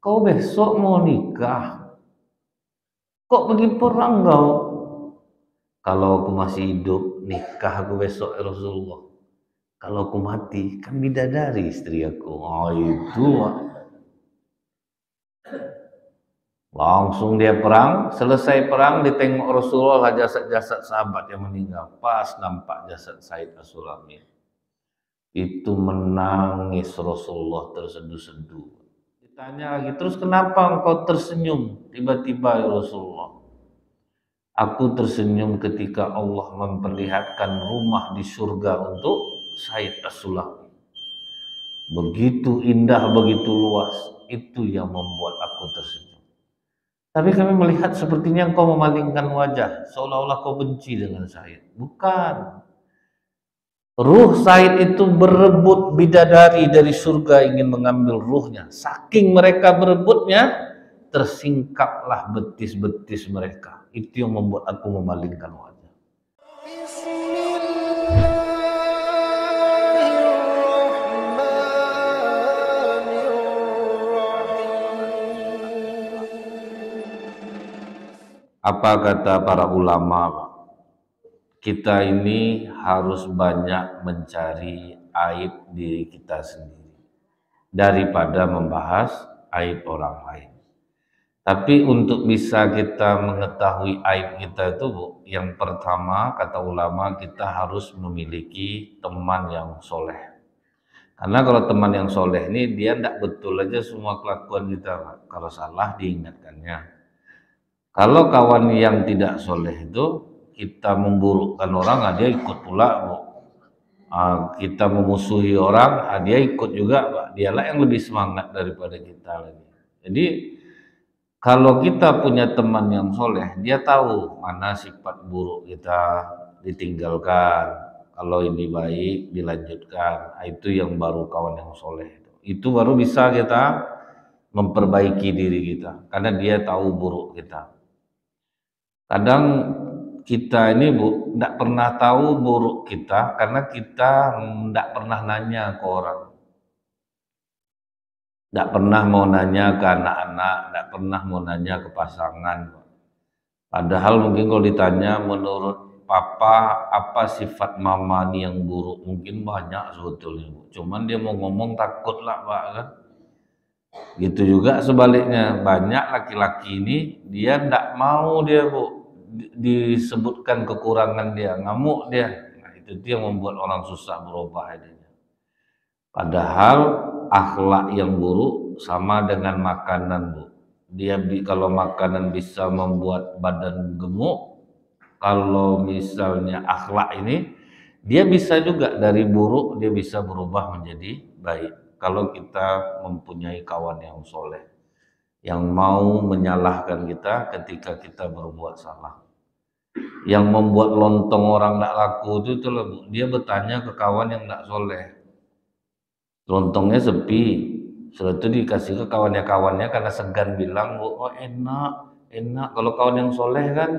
kau besok mau nikah, kok pergi perang kau? Kalau aku masih hidup, nikah aku besok ya Rasulullah. Kalau aku mati, kan bidadari istri aku. Oh itu, langsung dia perang. Selesai perang, ditengok Rasulullah jasad-jasad sahabat yang meninggal. Pas nampak jasad Said As-Sulami, itu menangis Rasulullah terseduh-seduh. Ditanya lagi, terus kenapa engkau tersenyum tiba-tiba ya Rasulullah? Aku tersenyum ketika Allah memperlihatkan rumah di surga untuk Said As-Sulami. Begitu indah, begitu luas, itu yang membuat aku tersenyum. Tapi kami melihat sepertinya engkau memalingkan wajah, seolah-olah kau benci dengan Said. Bukan. Ruh Said itu berebut bidadari dari surga ingin mengambil ruhnya. Saking mereka berebutnya, tersingkaplah betis-betis mereka. Itu yang membuat aku memalingkan wajah. Apa kata para ulama? Kita ini harus banyak mencari aib diri kita sendiri daripada membahas aib orang lain. Tapi untuk bisa kita mengetahui aib kita itu, Bu, yang pertama kata ulama kita harus memiliki teman yang soleh. Karena kalau teman yang soleh ini dia tidak betul aja semua kelakuan kita, Pak. Kalau salah diingatkannya. Kalau kawan yang tidak soleh itu kita memburukkan orang, dia ikut pula, Bu. Kita memusuhi orang, dia ikut juga, Pak. Dialah yang lebih semangat daripada kita lagi. Jadi kalau kita punya teman yang soleh, dia tahu mana sifat buruk kita ditinggalkan. Kalau ini baik, dilanjutkan. Itu yang baru kawan yang soleh. Itu baru bisa kita memperbaiki diri kita. Karena dia tahu buruk kita. Kadang kita ini, Bu, tidak pernah tahu buruk kita karena kita tidak pernah nanya ke orang. Tidak pernah mau nanya ke anak-anak, tidak pernah mau nanya ke pasangan. Padahal mungkin kalau ditanya menurut papa apa sifat mama nih yang buruk, mungkin banyak sebetulnya, Bu. Cuman dia mau ngomong takut lah, Pak, kan. Gitu juga sebaliknya, banyak laki-laki ini dia tidak mau dia, Bu, disebutkan kekurangan dia, ngamuk dia. Nah, itu dia yang membuat orang susah berubah ini. Padahal akhlak yang buruk sama dengan makanan, Bu. Dia kalau makanan bisa membuat badan gemuk, kalau misalnya akhlak ini dia bisa juga dari buruk dia bisa berubah menjadi baik. Kalau kita mempunyai kawan yang soleh, yang mau menyalahkan kita ketika kita berbuat salah. Yang membuat lontong orang tidak laku itu Bu. Dia bertanya ke kawan yang tidak soleh. Lontongnya sepi, setelah itu dikasih ke kawannya karena segan bilang, oh enak. Kalau kawan yang soleh kan,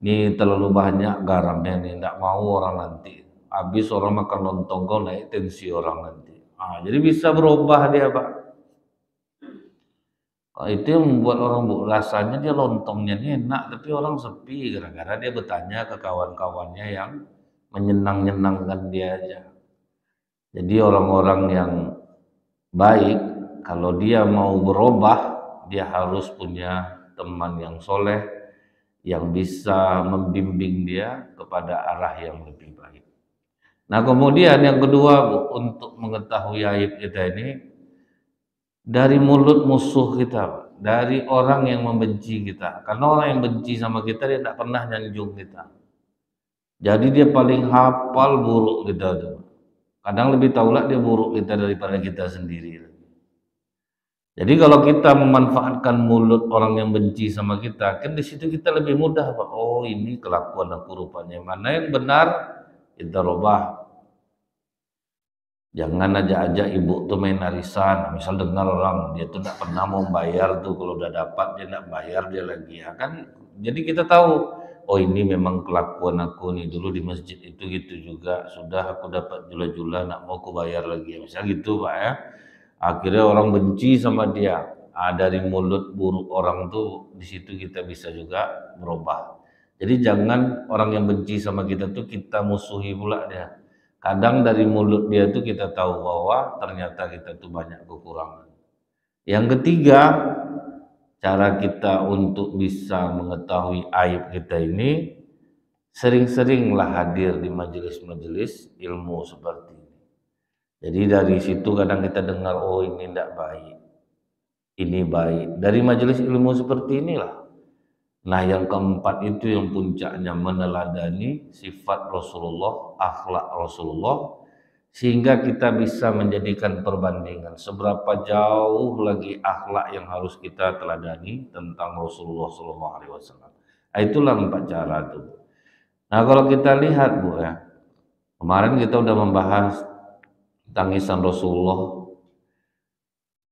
ini terlalu banyak garamnya nih, tidak mau orang nanti. Habis orang makan lontong kau naik tensi orang nanti. Jadi bisa berubah dia, Pak. Itu yang membuat orang, Bu, rasanya dia lontongnya ini enak, tapi orang sepi gara-gara dia bertanya ke kawan-kawannya yang menyenang-nyenangkan dia aja. Jadi orang-orang yang baik, kalau dia mau berubah, dia harus punya teman yang soleh, yang bisa membimbing dia kepada arah yang lebih baik. Nah kemudian yang kedua, Bu, untuk mengetahui aib kita ini, dari mulut musuh kita, dari orang yang membenci kita. Karena orang yang benci sama kita, dia tidak pernah nyanjung kita. Jadi dia paling hafal buruk kita tuh. Kadang lebih tahulah dia buruk kita daripada kita sendiri. Jadi kalau kita memanfaatkan mulut orang yang benci sama kita, kan di situ kita lebih mudah, Pak. Oh ini kelakuan aku rupanya. Mana yang benar kita rubah. Jangan ajak-ajak ibu tuh main arisan. Misal dengar orang dia tuh tidak pernah mau bayar tuh, kalau udah dapat dia tidak bayar dia lagi. Ya kan? Jadi kita tahu. Oh ini memang kelakuan aku nih, dulu di masjid itu gitu juga, sudah aku dapat jula-jula nak mau aku bayar lagi, misal gitu, Pak, ya. Akhirnya orang benci sama dia, Dari mulut buruk orang tuh di situ kita bisa juga berubah. Jadi jangan orang yang benci sama kita tuh kita musuhi pula dia. Kadang dari mulut dia tuh kita tahu bahwa ternyata kita tuh banyak kekurangan. Yang ketiga, cara kita untuk bisa mengetahui aib kita ini, sering-seringlah hadir di majelis-majelis ilmu seperti ini. Jadi dari situ kadang kita dengar, oh ini tidak baik, ini baik. Dari majelis ilmu seperti inilah. Nah yang keempat itu yang puncaknya meneladani sifat Rasulullah, akhlak Rasulullah, sehingga kita bisa menjadikan perbandingan seberapa jauh lagi akhlak yang harus kita teladani tentang Rasulullah SAW. Nah, itulah 4 cara itu. Nah kalau kita lihat Bu ya, kemarin kita udah membahas tangisan Rasulullah,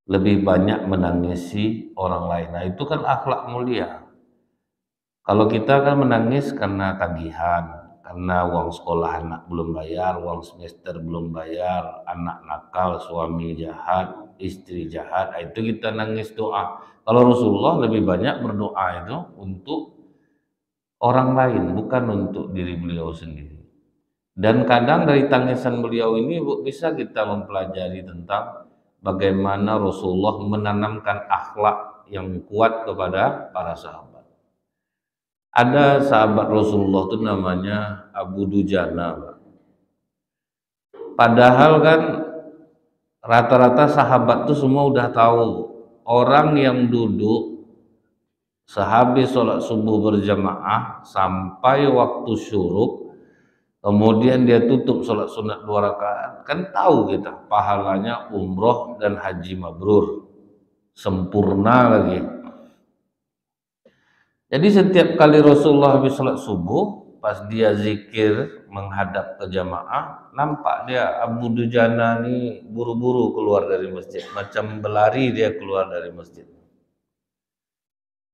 lebih banyak menangisi orang lain. Nah itu kan akhlak mulia. Kalau kita kan menangis karena tagihan, karena uang sekolah anak belum bayar, uang semester belum bayar, anak nakal, suami jahat, istri jahat, itu kita nangis doa. Kalau Rasulullah lebih banyak berdoa itu untuk orang lain, bukan untuk diri beliau sendiri. Dan kadang dari tangisan beliau ini bisa kita mempelajari tentang bagaimana Rasulullah menanamkan akhlak yang kuat kepada para sahabat. Ada sahabat Rasulullah itu namanya Abu Dujana. Padahal kan rata-rata sahabat itu semua udah tahu orang yang duduk sehabis sholat subuh berjamaah sampai waktu syuruk, kemudian dia tutup sholat sunat 2 rakaat, kan tahu kita pahalanya umroh dan haji mabrur, sempurna lagi. Jadi setiap kali Rasulullah habis sholat subuh, pas dia zikir menghadap ke jamaah, nampak dia Abu Dujana nih buru-buru keluar dari masjid, macam berlari dia keluar dari masjid.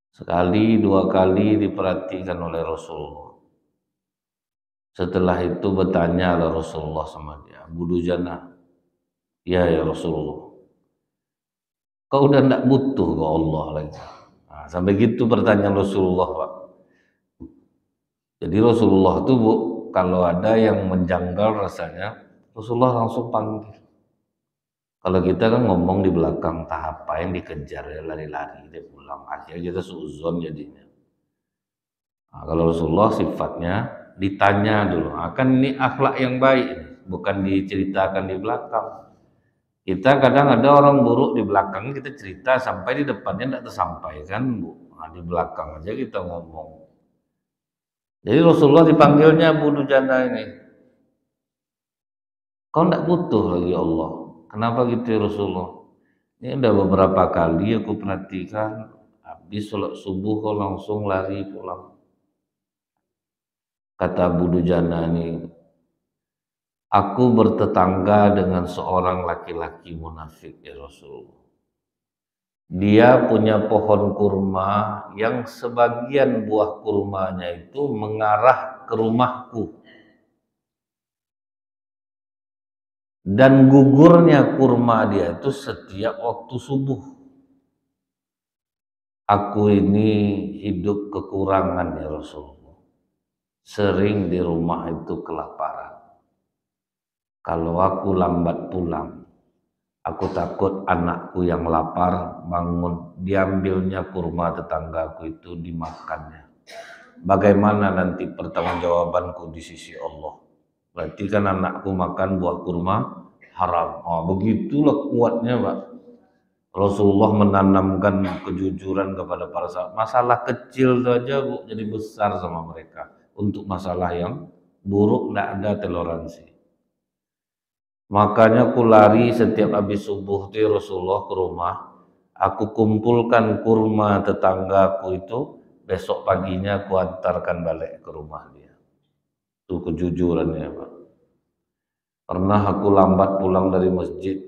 Sekali, 2 kali diperhatikan oleh Rasulullah. Setelah itu bertanya oleh Rasulullah sama dia, Abu Dujana, ya Rasulullah, kau udah tidak butuh ke Allah lagi. Nah, sampai gitu pertanyaan Rasulullah, Pak. Jadi Rasulullah itu Bu, kalau ada yang menjanggal rasanya, Rasulullah langsung panggil. Kalau kita kan ngomong di belakang, tahap apa yang dikejar, ya lari-lari, dia pulang. Akhirnya kita suuzon jadinya. Nah, kalau Rasulullah sifatnya ditanya dulu, akan ini akhlak yang baik, bukan diceritakan di belakang. Kita kadang ada orang buruk di belakang, kita cerita sampai di depannya tidak tersampaikan Bu. Nah, di belakang aja kita ngomong. Jadi Rasulullah dipanggilnya Abu Dujana ini. Kau tidak butuh lagi Allah. Kenapa gitu ya Rasulullah? Ini udah beberapa kali aku perhatikan, habis sholat subuh kau langsung lari pulang. Kata Abu Dujana ini, aku bertetangga dengan seorang laki-laki munafik ya Rasulullah. Dia punya pohon kurma yang sebagian buah kurmanya itu mengarah ke rumahku. Dan gugurnya kurma dia itu setiap waktu subuh. Aku ini hidup kekurangan ya Rasulullah. Sering di rumah itu kelaparan. Kalau aku lambat pulang, aku takut anakku yang lapar bangun, diambilnya kurma tetanggaku itu dimakannya. Bagaimana nanti pertanggungjawabanku di sisi Allah? Berarti kan anakku makan buah kurma haram. Oh, begitulah kuatnya Pak. Rasulullah menanamkan kejujuran kepada para sahabat. Masalah kecil saja Bu jadi besar sama mereka. Untuk masalah yang buruk tidak ada toleransi. Makanya aku lari setiap habis subuh itu Rasulullah ke rumah. Aku kumpulkan kurma tetanggaku itu. Besok paginya aku antarkan balik ke rumah dia. Itu kejujurannya Pak. Pernah aku lambat pulang dari masjid.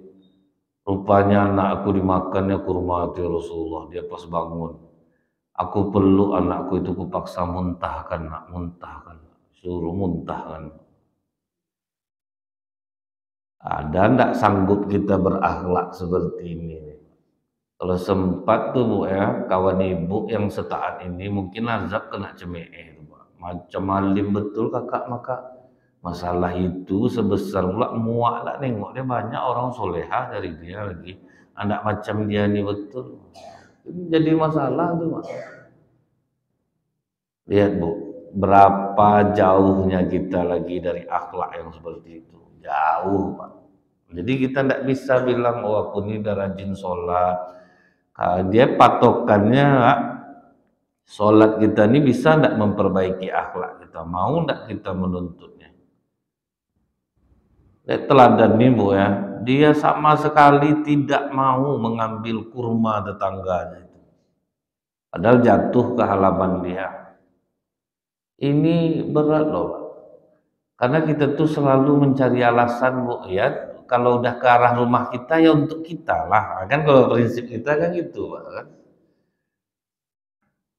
Rupanya anak aku dimakannya kurma itu Rasulullah. Dia pas bangun. Aku peluk anakku itu, kupaksa muntahkan, nak muntahkan. Suruh muntahkan. Ada ndak sanggup kita berakhlak seperti ini? Kalau sempat tuh Bu ya, kawan ibu yang setaat ini mungkin azab kena cemee tuh, Pak. Macam alim betul kakak maka masalah itu sebesar pula muak lah nengok dia banyak orang soleha dari dia lagi. Anak macam dia nih betul. Jadi masalah tuh Pak. Lihat Bu, berapa jauhnya kita lagi dari akhlak yang seperti itu. Jauh Pak. Jadi kita tidak bisa bilang oh aku ini udah rajin sholat. Dia patokannya sholat kita ini bisa tidak memperbaiki akhlak kita, mau tidak kita menuntutnya. Teladan nih Bu ya, dia sama sekali tidak mau mengambil kurma tetangganya itu. Padahal jatuh ke halaman dia. Ini berat loh Pak. Karena kita tuh selalu mencari alasan Bu ya, kalau udah ke arah rumah kita ya untuk kita lah. Kan kalau prinsip kita kan gitu Pak kan.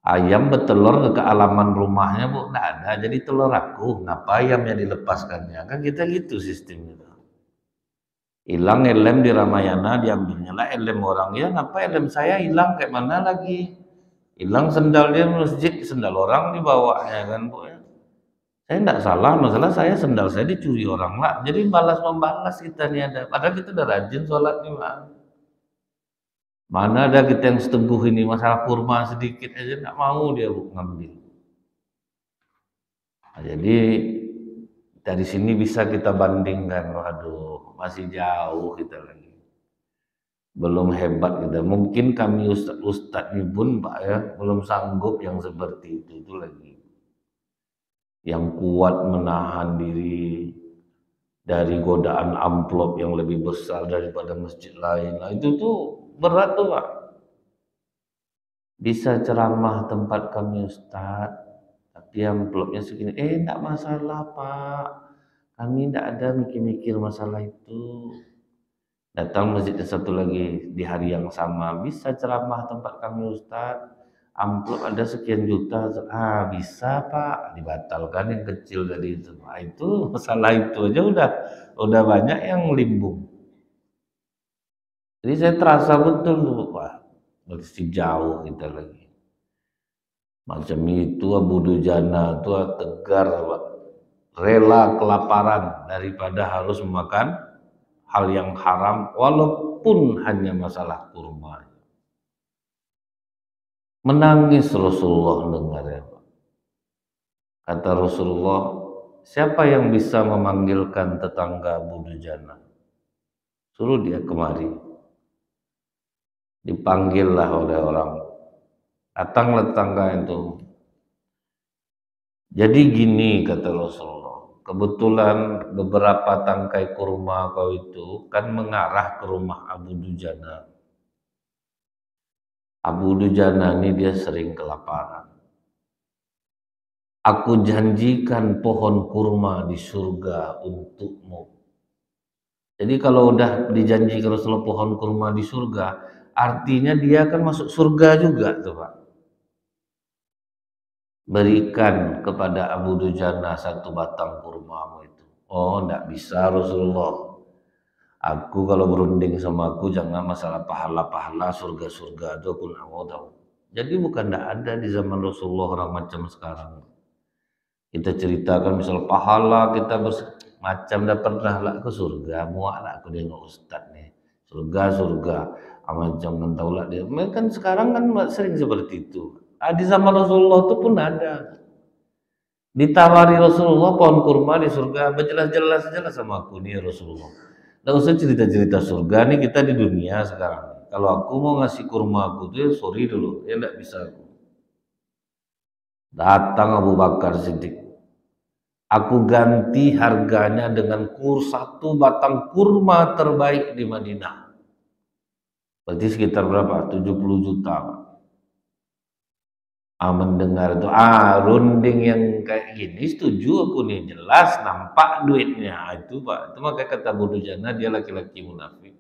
Ayam bertelur ke halaman rumahnya Bu, nggak ada, jadi telur aku, ngapa ayamnya dilepaskannya? Kan kita gitu sistemnya. Hilang elem di Ramayana, diambilnya lah elem orang, ya ngapa elem saya hilang, kayak mana lagi? Hilang sendal dia masjid, sendal orang dibawanya kan Bu ya. Saya tidak salah, masalah saya sendal saya dicuri orang lah, jadi balas membalas kita nih ada, padahal kita udah rajin sholat nih Pak. Mana ada kita yang seteguh ini, masalah kurma sedikit aja nggak mau dia Bu ngambil. Nah, jadi dari sini bisa kita bandingkan, waduh masih jauh kita lagi, belum hebat kita. Mungkin kami ustadz ini pun Pak ya belum sanggup yang seperti itu lagi, yang kuat menahan diri dari godaan amplop yang lebih besar daripada masjid lain. Nah, itu tuh berat tuh Pak. Bisa ceramah tempat kami Ustadz, tapi amplopnya segini, enggak masalah Pak, kami enggak ada mikir-mikir masalah itu. Datang masjid satu lagi di hari yang sama, bisa ceramah tempat kami Ustadz, amplop ada sekian juta, bisa Pak, dibatalkan yang kecil dari itu. Nah, itu masalah itu aja udah banyak yang limbung. Jadi saya terasa betul tuh Pak, masih jauh kita lagi. Macam itu Abu Dujana itu tegar Pak. Rela kelaparan daripada harus memakan hal yang haram walaupun hanya masalah kurma. Menangis Rasulullah dengarnya Pak. Kata Rasulullah, siapa yang bisa memanggilkan tetangga Abu Dujana? Suruh dia kemari. Dipanggillah oleh orang. Datanglah tetangga itu. Jadi gini kata Rasulullah, kebetulan beberapa tangkai kurma kau itu kan mengarah ke rumah Abu Dujana. Abu Dujana ini dia sering kelaparan. Aku janjikan pohon kurma di surga untukmu. Jadi kalau udah dijanjikan Rasulullah pohon kurma di surga, artinya dia akan masuk surga juga tuh Pak. Berikan kepada Abu Dujana satu batang kurmamu itu. Oh, enggak bisa Rasulullah. Aku kalau berunding sama aku jangan masalah pahala-pahala surga-surga itu aku nggak mau tahu. Jadi bukan enggak ada di zaman Rasulullah orang macam sekarang. Kita ceritakan misal pahala kita macam dah pernah lah ke surga, muak lah aku nengok ustaz nih. Surga macam kan tahu lah dia. Kan sekarang kan sering seperti itu. Di zaman Rasulullah itu pun ada. Ditawari Rasulullah pohon kurma di surga, berjelas-jelas sama aku nih Rasulullah. Nggak usah cerita-cerita surga nih, kita di dunia sekarang. Kalau aku mau ngasih kurma aku tuh, sorry dulu, ya nggak bisa aku. Datang Abu Bakar Siddiq. Aku ganti harganya dengan satu batang kurma terbaik di Madinah. Berarti sekitar berapa? 70 juta. Mendengar itu, runding yang kayak gini setuju aku nih, jelas nampak duitnya. Itu Pak, itu makanya kata Abu Dujana dia laki-laki munafik.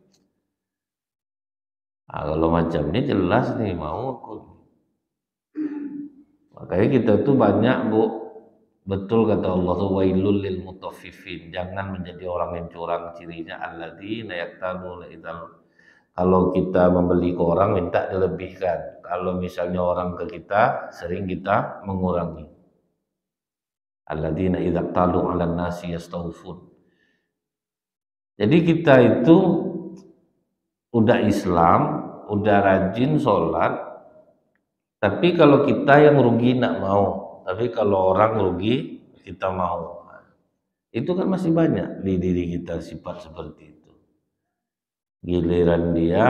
Kalau macam ini jelas nih mau aku. Makanya kita tuh banyak Bu, betul kata Allah tuh wailul lil mutaffifin, jangan menjadi orang yang curang, cirinya alladzina yaktaluna idzal Kalau kita membeli ke orang minta dilebihkan. Kalau misalnya orang ke kita, sering kita mengurangi. Alladzina idza qalu 'alan nasi yastawfun. Jadi kita itu udah Islam, udah rajin sholat, tapi kalau kita yang rugi nak mau, tapi kalau orang rugi kita mau. Itu kan masih banyak di diri kita sifat seperti itu. Giliran dia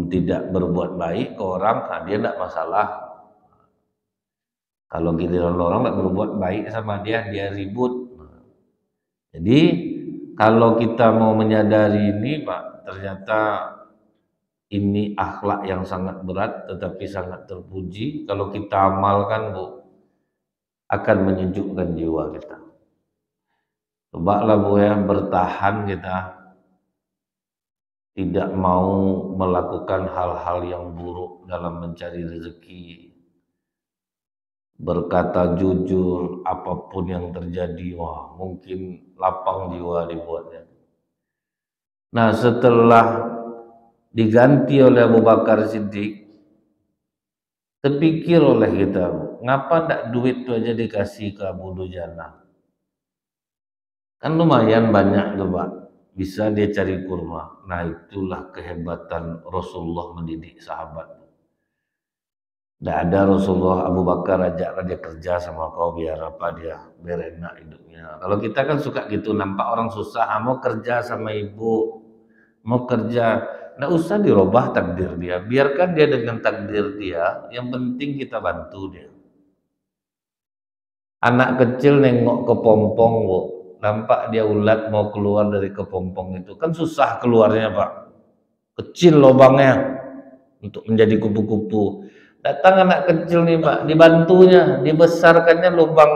tidak berbuat baik ke orang, nah dia tidak masalah. Kalau giliran orang tidak berbuat baik sama dia, dia ribut. Jadi kalau kita mau menyadari ini, Pak, ternyata ini akhlak yang sangat berat tetapi sangat terpuji. Kalau kita amalkan, Bu, akan menyejukkan jiwa kita. Cobalah, Bu, ya, bertahan kita. Tidak mau melakukan hal-hal yang buruk dalam mencari rezeki. Berkata jujur, apapun yang terjadi, wah mungkin lapang jiwa dibuatnya. Nah, setelah diganti oleh Abu Bakar Siddiq, terpikir oleh kita, ngapa ndak duit itu aja dikasih ke Abu Dujana? Kan lumayan banyak tuh, Pak. Bisa dia cari kurma. Nah, itulah kehebatan Rasulullah mendidik sahabat. Tidak ada Rasulullah Abu Bakar ajak dia kerja sama kau biar apa dia berenak hidupnya. Kalau kita kan suka gitu, nampak orang susah, mau kerja sama ibu, mau kerja, tidak usah dirubah takdir dia, biarkan dia dengan takdir dia, yang penting kita bantu dia. Anak kecil nengok ke pompong, Bu, nampak dia ulat mau keluar dari kepompong itu, kan susah keluarnya, Pak. Kecil lubangnya untuk menjadi kupu-kupu. Datang anak kecil nih, Pak, dibantunya, dibesarkannya lubang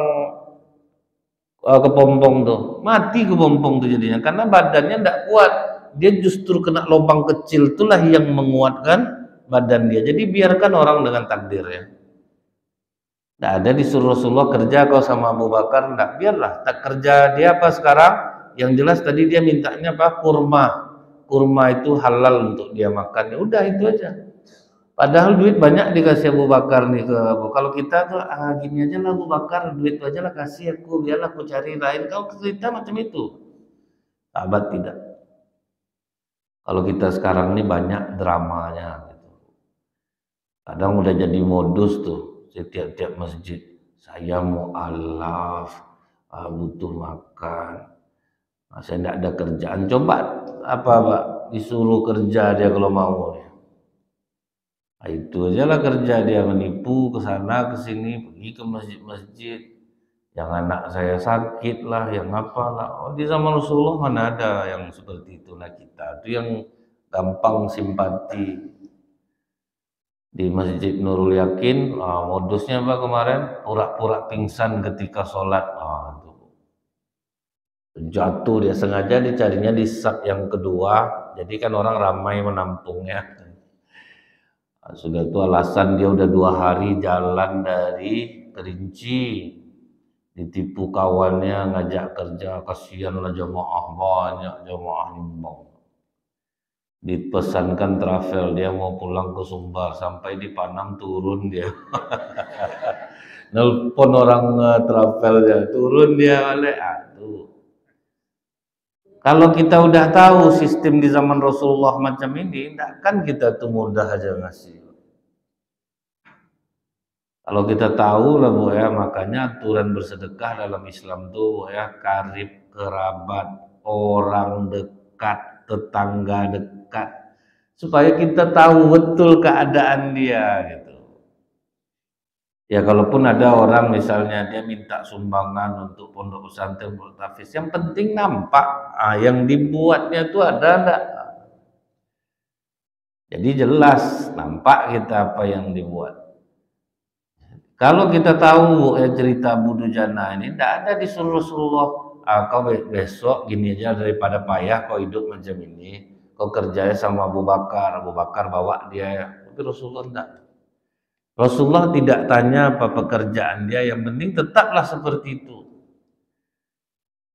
kepompong tuh, mati kepompong tuh jadinya, karena badannya tidak kuat. Dia justru kena lubang kecil, itulah yang menguatkan badan dia. Jadi biarkan orang dengan takdirnya. Tidak ada disuruh Rasulullah kerja kau sama Abu Bakar, tidak, biarlah tak kerja dia apa sekarang. Yang jelas tadi dia mintanya apa? Kurma itu halal untuk dia makan, ya udah itu aja. Padahal duit banyak dikasih Abu Bakar nih ke Abu. Kalau kita tuh gini aja lah Abu Bakar, duit aja lah kasih aku, biarlah aku cari lain. Kau cerita macam itu. Sahabat tidak. Kalau kita sekarang ini banyak dramanya gitu. Kadang udah jadi modus tuh, setiap masjid saya mu'alaf, butuh makan. Nah, saya tidak ada kerjaan. Coba apa, Pak? Disuruh kerja dia kalau mau. Nah, itu aja lah kerja dia, menipu ke sana ke sini, pergi ke masjid-masjid. Yang anak saya sakit lah, yang apalah. Oh, di zaman Rasulullah mana ada yang seperti itu. Nah, kita itu yang gampang simpati. Di Masjid Nurul Yakin, modusnya apa kemarin? Pura-pura pingsan ketika sholat. Jatuh, dia sengaja dicarinya di saf yang kedua. Jadi kan orang ramai menampungnya. Sudah itu alasan dia udah 2 hari jalan dari Kerinci, ditipu kawannya ngajak kerja, kasihanlah jemaah, banyak jemaah nyumbang. Dipesankan travel, dia mau pulang ke Sumbar, sampai di Panang turun dia. Nelpon orang travelnya, turun dia balik. Aduh. Kalau kita udah tahu sistem di zaman Rasulullah macam ini, tidak kan kita tuh mudah aja ngasih. Kalau kita tahu lah, Bu, ya, makanya aturan bersedekah dalam Islam tuh, ya, karib, kerabat, orang dekat, tetangga dekat, supaya kita tahu betul keadaan dia gitu. Ya, kalaupun ada orang misalnya dia minta sumbangan untuk pondok pesantren, pondok tahfiz, yang penting nampak yang dibuatnya itu ada enggak. Jadi jelas nampak kita apa yang dibuat. Kalau kita tahu cerita Abu Dujana ini, tidak ada disuruh Rasulullah, kau besok gini aja daripada payah kau hidup macam ini, kau kerjanya sama Abu Bakar bawa dia. Tapi Rasulullah tidak. Rasulullah tidak tanya apa pekerjaan dia, yang penting tetaplah seperti itu.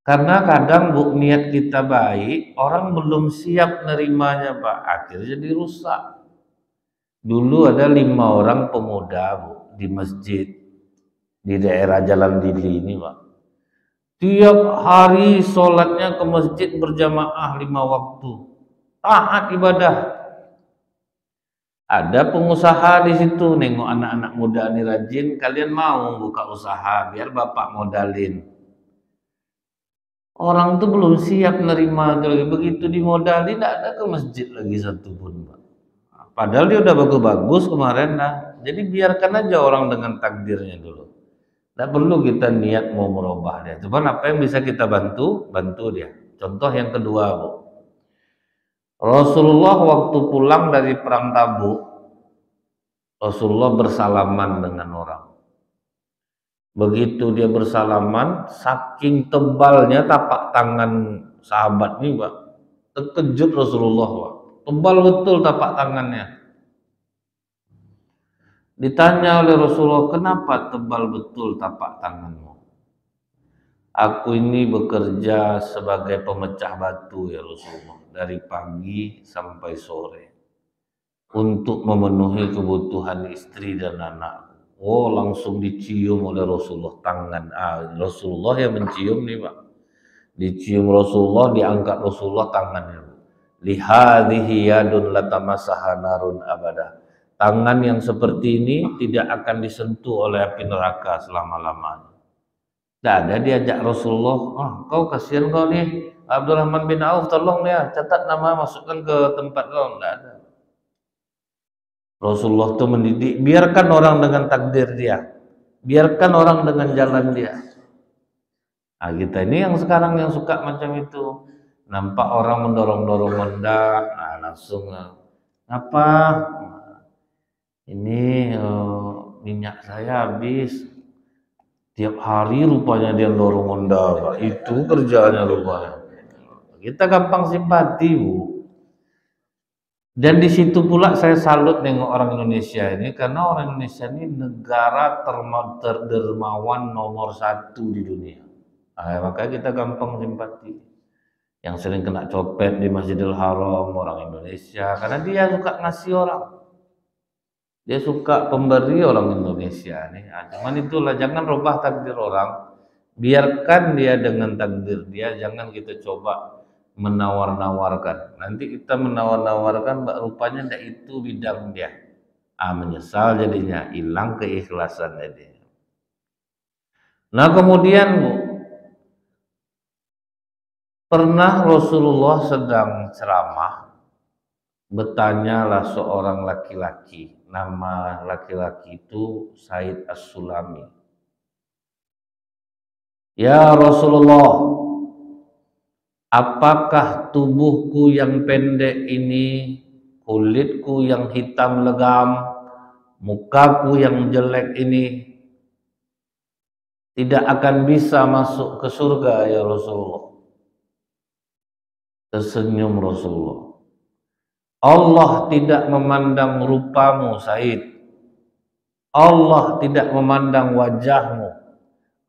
Karena kadang Bu, niat kita baik, orang belum siap nerimanya Pak, akhirnya jadi rusak. Dulu ada 5 orang pemuda Bu, di masjid di daerah Jalan Dili ini Pak. Tiap hari sholatnya ke masjid berjamaah 5 waktu, taat ibadah. Ada pengusaha di situ, nengok anak-anak muda ini rajin, kalian mau buka usaha biar bapak modalin. Orang tuh belum siap nerima lagi, begitu dimodalin tidak ada ke masjid lagi satu pun, Pak. Padahal dia udah bagus-bagus kemarin nah. Jadi biarkan aja orang dengan takdirnya dulu. Tidak perlu kita niat mau merubah dia. Cuman apa yang bisa kita bantu, bantu dia. Contoh yang kedua, Bu. Rasulullah waktu pulang dari perang Tabuk, Rasulullah bersalaman dengan orang. Begitu dia bersalaman, saking tebalnya tapak tangan sahabat ini, Pak, terkejut Rasulullah, Pak. Tebal betul tapak tangannya. Ditanya oleh Rasulullah, kenapa tebal betul tapak tanganmu? Aku ini bekerja sebagai pemecah batu ya Rasulullah, dari pagi sampai sore untuk memenuhi kebutuhan istri dan anak. Oh, langsung dicium oleh Rasulullah tangan. Rasulullah yang mencium nih Pak. Dicium Rasulullah, diangkat Rasulullah tangannya. Lihadhihi yadun latamassaha narun abada. Tangan yang seperti ini tidak akan disentuh oleh api neraka selama-lamanya. Tidak ada diajak Rasulullah, kau kasihan kau nih, Abdurrahman bin Auf, tolong ya, catat nama, masukkan ke tempat kau. Tidak ada. Rasulullah itu mendidik, biarkan orang dengan takdir dia, biarkan orang dengan jalan dia. Nah, kita ini yang sekarang yang suka macam itu, nampak orang mendorong-dorong mendak, langsung apa? Ini minyak saya habis, tiap hari rupanya dia dorong mendak, itu kerjaannya rupanya. Kita gampang simpati Bu. Dan di situ pula saya salut nengok orang Indonesia ini, karena orang Indonesia ini negara terdermawan nomor 1 di dunia. Makanya kita gampang simpati. Yang sering kena copet di Masjidil Haram orang Indonesia, karena dia suka ngasih orang. Dia suka pemberi orang Indonesia nih. Cuman itulah, jangan rubah takdir orang. Biarkan dia dengan takdir dia, jangan kita coba menawar-nawarkan. Nanti kita menawar-nawarkan, rupanya tidak itu bidang dia. Menyesal jadinya, hilang keikhlasan jadi. Nah kemudian Bu, pernah Rasulullah sedang ceramah, bertanyalah seorang laki-laki, nama laki-laki itu Said As-Sulami. Ya Rasulullah, apakah tubuhku yang pendek ini, kulitku yang hitam legam, mukaku yang jelek ini tidak akan bisa masuk ke surga ya Rasulullah? Tersenyum Rasulullah. Allah tidak memandang rupamu Said. Allah tidak memandang wajahmu.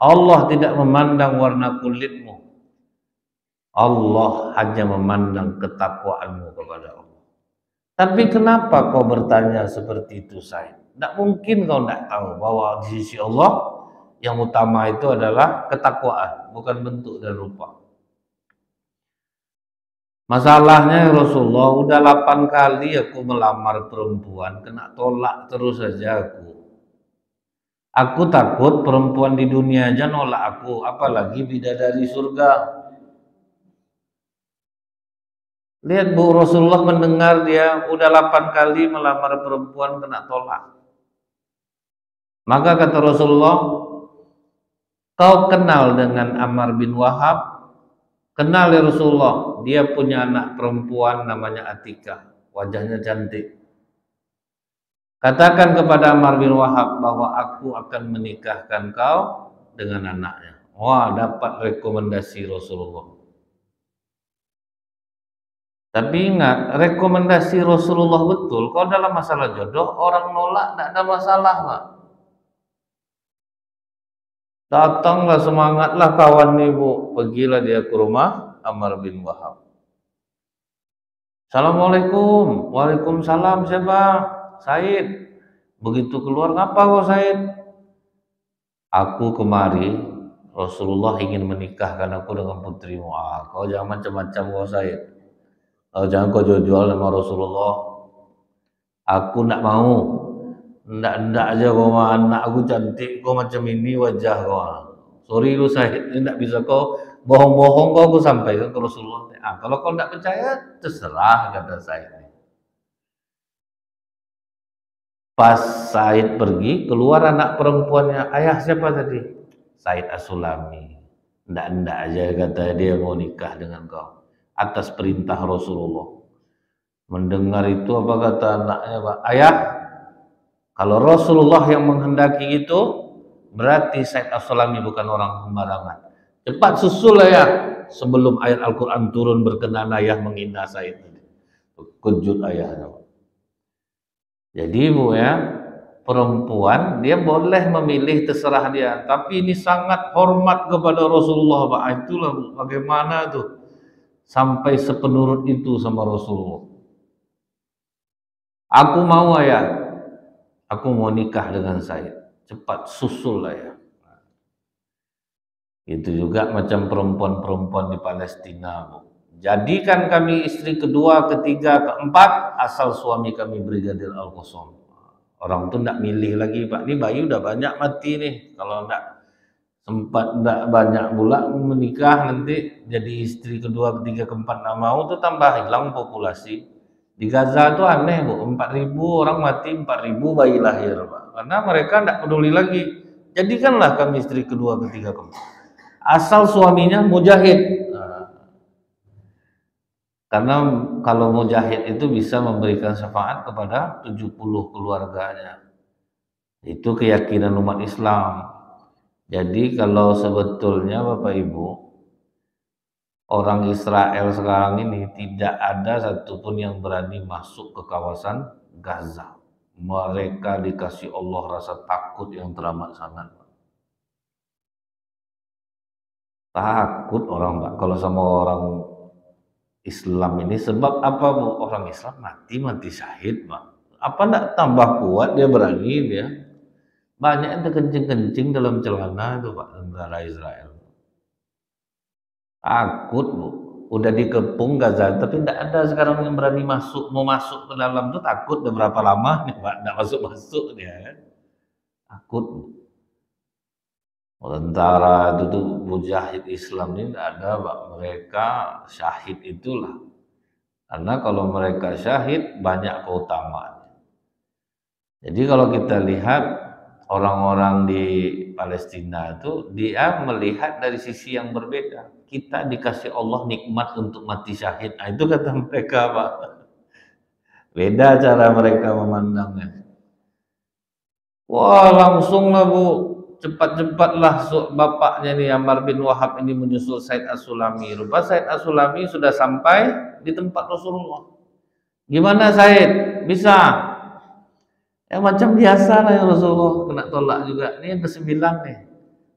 Allah tidak memandang warna kulitmu. Allah hanya memandang ketakwaanmu kepada Allah. Tapi kenapa kau bertanya seperti itu Said? Tidak mungkin kau tidak tahu bahwa di sisi Allah yang utama itu adalah ketakwaan, bukan bentuk dan rupa. Masalahnya Rasulullah, udah 8 kali aku melamar perempuan, kena tolak terus saja aku. Aku takut perempuan di dunia aja nolak aku, apalagi bidadari surga. Lihat Bu, Rasulullah mendengar dia udah 8 kali melamar perempuan kena tolak. Maka kata Rasulullah, kau kenal dengan Ammar bin Wahab? Kenal ya Rasulullah, dia punya anak perempuan namanya Atika, wajahnya cantik. Katakan kepada Ammar bin Wahab bahwa aku akan menikahkan kau dengan anaknya. Wah, dapat rekomendasi Rasulullah. Tapi ingat, rekomendasi Rasulullah betul. Kalau dalam masalah jodoh, orang nolak tidak ada masalah, Pak. Datanglah, semangatlah kawan nih Bu. Pergilah dia ke rumah Amr bin Wahab. Assalamualaikum. Waalaikumsalam, siapa? Said. Begitu keluar, ngapa kau Said? Aku kemari, Rasulullah ingin menikahkan aku dengan putrimu. Ah, kau jangan macam-macam kau Said. Kau jangan kau jual-jual sama Rasulullah. Aku nak mau. Ndak aja kau mah anak aku cantik, kau macam ini wajah kau. Sorry lu Said, ini ndak bisa kau bohong-bohong kau aku sampaikan ke Rasulullah. Ah, kalau kau ndak percaya, terserah kata Said. Pas Said pergi, keluar anak perempuannya. Ayah siapa tadi? Said As-Sulami. Ndak aja kata dia mau nikah dengan kau. Atas perintah Rasulullah. Mendengar itu apa kata anaknya, Pak? Ayah, kalau Rasulullah yang menghendaki itu, berarti Said As-Sulami bukan orang sembarangan. Cepat susul ya, sebelum ayat Al-Quran turun berkenan ayah menghina Said. Kejut ayahnya. Jadi Bu ya, perempuan dia boleh memilih, terserah dia. Tapi ini sangat hormat kepada Rasulullah Pak. Itulah bagaimana tuh sampai sepenurut itu sama Rasulullah. Aku mau ayah. Aku mau nikah dengan Said. Cepat susul lah ya. Itu juga macam perempuan-perempuan di Palestina, Bu. Jadikan kami istri kedua, ketiga, keempat, asal suami kami Brigadir Al-Qosam. Orang tuh ndak milih lagi, Pak. Ini bayi udah banyak mati nih. Kalau ndak banyak pula menikah, nanti jadi istri kedua, ketiga, keempat nggak mau tuh tambah hilang populasi. Di Gaza tuh aneh Bu, 4.000 orang mati, 4.000 bayi lahir Pak. Karena mereka ndak peduli lagi. Jadikanlah kami istri kedua, ketiga, keempat. Asal suaminya mujahid. Karena kalau mujahid itu bisa memberikan syafaat kepada 70 keluarganya. Itu keyakinan umat Islam. Jadi kalau sebetulnya Bapak Ibu, orang Israel sekarang ini tidak ada satupun yang berani masuk ke kawasan Gaza. Mereka dikasih Allah rasa takut yang teramat sangat. Takut orang Pak kalau sama orang Islam ini, sebab apa Bu? Orang Islam mati syahid Pak. Apa enggak tambah kuat dia berani dia? Banyak yang terkencing-kencing dalam celana itu Pak, tentara Israel. Takut Bu. Udah dikepung Gaza, tapi tidak ada sekarang yang berani mau masuk ke dalam tuh, takut. Udah berapa lama nih Pak, tidak masuk dia kan? Takut Bu. Tentara itu tuh mujahid Islam ini tidak ada Pak, mereka syahid itulah. Karena kalau mereka syahid banyak keutamaan. Jadi kalau kita lihat orang-orang di Palestina itu, dia melihat dari sisi yang berbeda. Kita dikasih Allah nikmat untuk mati syahid. Nah, itu kata mereka Pak. Beda cara mereka memandangnya. Wah langsung lah Bu, cepat-cepatlah bapaknya nih Amr bin Wahab ini menyusul Said As-Sulami. Rupa Said As-Sulami sudah sampai di tempat Rasulullah. Gimana Said? Bisa? Ya macam biasa lah ya Rasulullah, kena tolak juga. Ini yang ke-9 nih.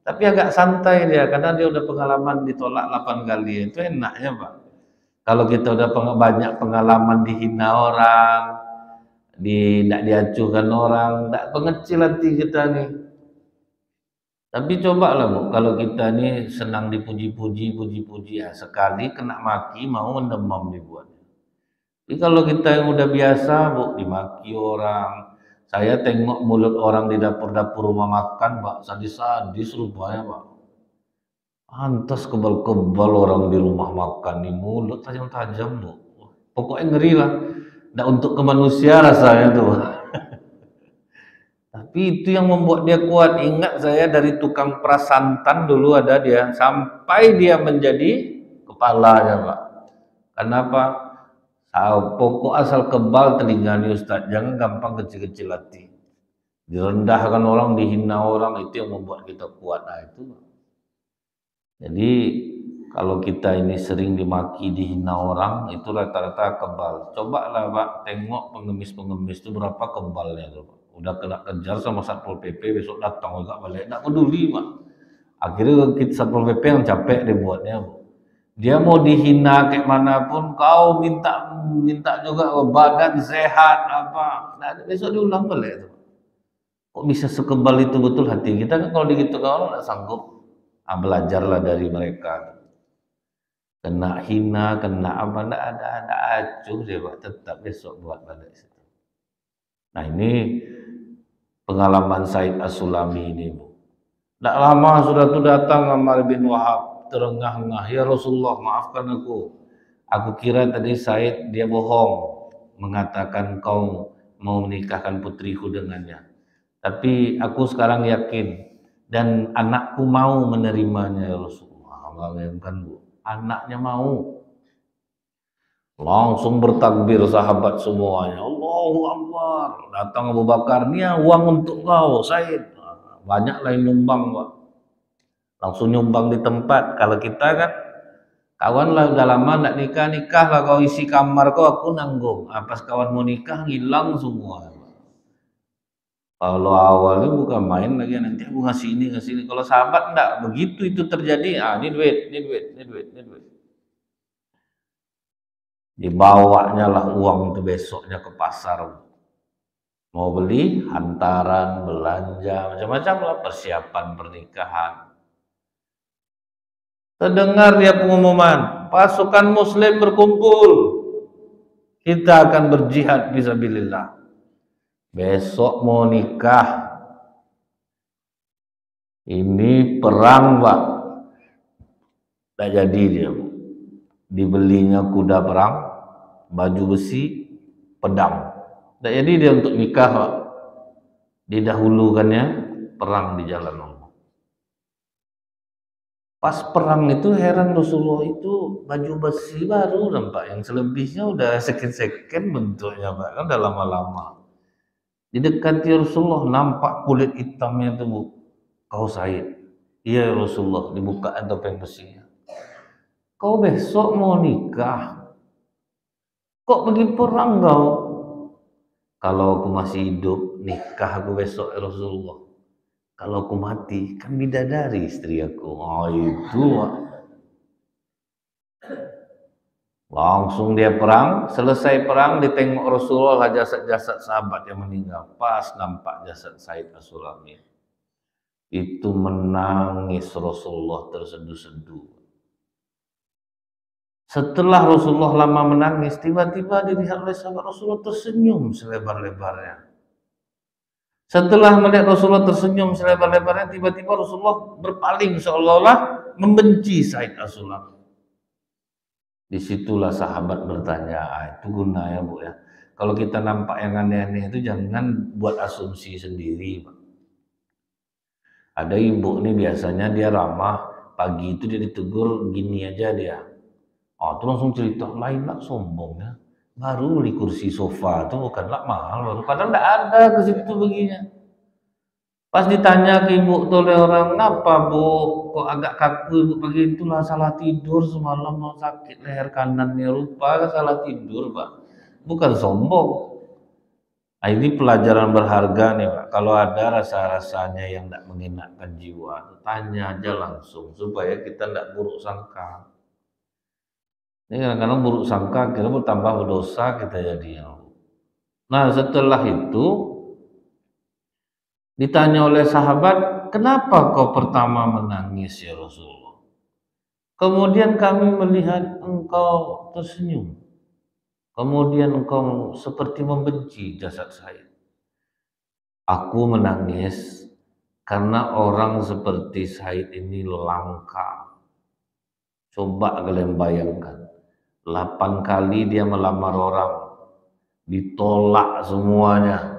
Tapi agak santai dia, karena dia udah pengalaman ditolak 8 kali. Itu enaknya Pak. Kalau kita udah banyak pengalaman dihina orang, tidak diacuhkan orang, tidak pengecil hati kita nih. Tapi cobalah Bu, kalau kita nih senang dipuji-puji, ya sekali kena maki mau mendemam dibuat. Jadi kalau kita yang udah biasa Bu, dimaki orang, saya tengok mulut orang di dapur-dapur rumah makan Pak, sadis-sadis rupanya Pak. Pantas kebal-kebal orang di rumah makan, nih mulut tajam-tajam Bu. Pokoknya ngeri lah. Nggak untuk ke manusia rasanya tuh. Tapi itu yang membuat dia kuat. Ingat saya dari tukang prasantan dulu ada dia, sampai dia menjadi kepalanya Pak. Kenapa? Pokok asal kebal telinganya Ustaz, jangan gampang kecil-kecil hati. Direndahkan orang, dihina orang, itu yang membuat kita kuat. Nah itu. Jadi kalau kita ini sering dimaki, dihina orang, itu rata-rata kebal. Cobalah Pak, tengok pengemis-pengemis itu berapa kebalnya tuh Pak. Udah kena kejar sama Satpol PP, besok datang juga balik, tidak peduli Pak. Akhirnya kita Satpol PP yang capek dibuatnya, Bu. Dia mau dihina kayak manapun, kau minta juga badan sehat apa. Nah, besok diulang balik itu. Kok bisa sekebal itu betul hati kita kan kalau begitu kalau nggak sanggup. Ah, belajarlah dari mereka. Kena hina, kena apa, ada acuh dia Pak, tetap besok buat balik situ. Nah ini pengalaman Said As-Sulami ini, Bu. Tidak lama sudah tuh datang Ammar bin Wahab, terengah-engah, ya Rasulullah maafkan aku. Aku kira tadi Said dia bohong, mengatakan kau mau menikahkan putriku dengannya. Tapi aku sekarang yakin, dan anakku mau menerimanya ya Rasulullah. Bayangkan Bu, anaknya mau. Langsung bertakbir sahabat semuanya. Allahu Akbar. Datang Abu Bakar, "Nih uang untuk kau, Said." Banyak lah yang nyumbang, Pak. Langsung nyumbang di tempat. Kalau kita kan, kawan lah udah lama nggak nikah lah kau isi kamar kau, aku nanggung. Pas kawan mau nikah, hilang semua. Kalau awalnya bukan main lagi, nanti aku ngasih ini. Kalau sahabat enggak, begitu itu terjadi, ini duit. Dibawanya lah uang itu besoknya ke pasar. Mau beli, hantaran, belanja, macam-macam lah persiapan pernikahan. Terdengar dia pengumuman, pasukan muslim berkumpul. Kita akan berjihad fisabilillah. Besok mau nikah. Ini perang, Pak. Tak jadi dia, Bu. Dibelinya kuda perang, baju besi, pedang. Tak jadi dia untuk nikah, Pak. Didahulukannya perang di jalan Allah. Pas perang itu heran Rasulullah itu baju besi baru nampak, yang selebihnya udah second bentuknya Pak, kan udah lama-lama. Didekati Rasulullah nampak kulit hitamnya itu Bu. Kau Said. Iya Rasulullah, dibuka topeng besinya. Kau besok mau nikah. Kok pergi perang kau? Kalau aku masih hidup, nikah aku besok ya Rasulullah. Kalau aku mati, kan bidadari istri aku. Oh itu. Langsung dia perang, selesai perang ditengok Rasulullah jasad-jasad sahabat yang meninggal. Pas nampak jasad Said As-Sulami. Itu menangis Rasulullah terseduh-seduh. Setelah Rasulullah lama menangis, tiba-tiba dilihat oleh sahabat Rasulullah tersenyum selebar-lebarnya. Setelah melihat Rasulullah tersenyum selebar-lebarnya, tiba-tiba Rasulullah berpaling seolah-olah membenci Said As-Sulami. Disitulah sahabat bertanya, itu guna ya Bu ya. Kalau kita nampak yang aneh-aneh itu jangan buat asumsi sendiri Pak. Ada ibu nih biasanya dia ramah, pagi itu dia ditegur gini aja dia. Itu langsung cerita, lain lah sombongnya. Baru beli kursi sofa itu bukanlah mahal baru, padahal tidak ada ke situ begini. Pas ditanya ke ibu tuh oleh orang, kenapa Bu kok agak kaku ibu pagi itulah salah tidur semalam mau sakit leher kanannya, rupa salah tidur Pak, bukan sombong. Nah, ini pelajaran berharga nih Pak. Kalau ada rasa-rasanya yang tidak mengenakkan jiwa, tanya aja langsung supaya kita tidak buruk sangka. Ini kadang-kadang buruk sangka, kita bertambah berdosa kita jadinya. Nah setelah itu ditanya oleh sahabat, kenapa kau pertama menangis ya Rasulullah? Kemudian kami melihat engkau tersenyum. Kemudian engkau seperti membenci jasad saya. Aku menangis karena orang seperti Said ini langka. Coba kalian bayangkan. 8 kali dia melamar orang, ditolak semuanya.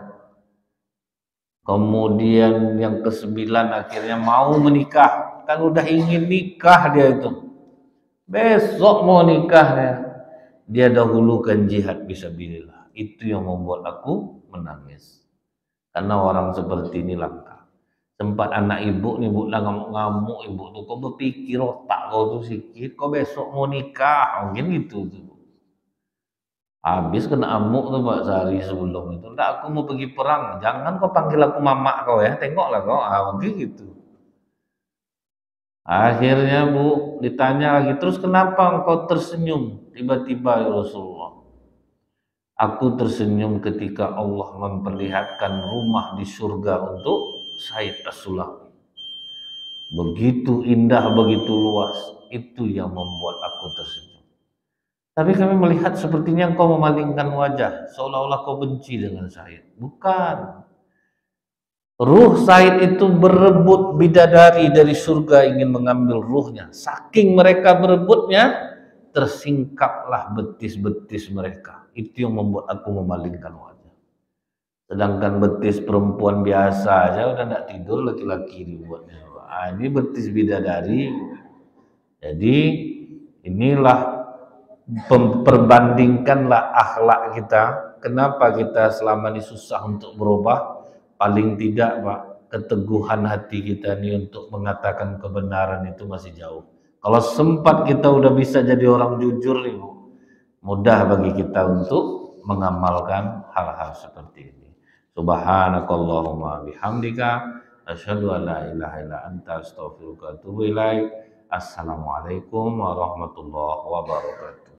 Kemudian yang ke-9 akhirnya mau menikah, kan udah ingin nikah dia itu. Besok mau nikah dia dahulukan jihad fisabilillah. Itu yang membuat aku menangis. Karena orang seperti ini langka. Sempat anak ibu nih Bu ngamuk-ngamuk, ibu tuh kok berpikir otak kau tuh sikit, kok besok mau nikah, mungkin gitu tuh. Habis kena amuk tuh Pak sehari sebelum itu. Enggak, aku mau pergi perang, jangan kau panggil aku mamak kau ya, tengoklah kau, mungkin gitu. Akhirnya Bu ditanya lagi, terus kenapa engkau tersenyum tiba-tiba ya Rasulullah? Aku tersenyum ketika Allah memperlihatkan rumah di surga untuk Said As-Sulami. Begitu indah, begitu luas, itu yang membuat aku tersenyum. Tapi kami melihat sepertinya engkau memalingkan wajah, seolah-olah kau benci dengan Said. Bukan. Ruh Said itu berebut bidadari dari surga ingin mengambil ruhnya. Saking mereka berebutnya, tersingkaplah betis-betis mereka. Itu yang membuat aku memalingkan wajah. Sedangkan betis perempuan biasa aja udah tidak tidur, laki-laki dibuatnya. Ini betis bidadari. Jadi inilah perbandingkanlah akhlak kita. Kenapa kita selama ini susah untuk berubah? Paling tidak Pak, keteguhan hati kita ini untuk mengatakan kebenaran itu masih jauh. Kalau sempat kita udah bisa jadi orang jujur nih, mudah bagi kita untuk mengamalkan hal-hal seperti ini. Subhanakallahumma bihamdika asyhadu an la ilaha illa anta astaghfiruka wa atubu ilaik. Assalamualaikum warahmatullahi wabarakatuh.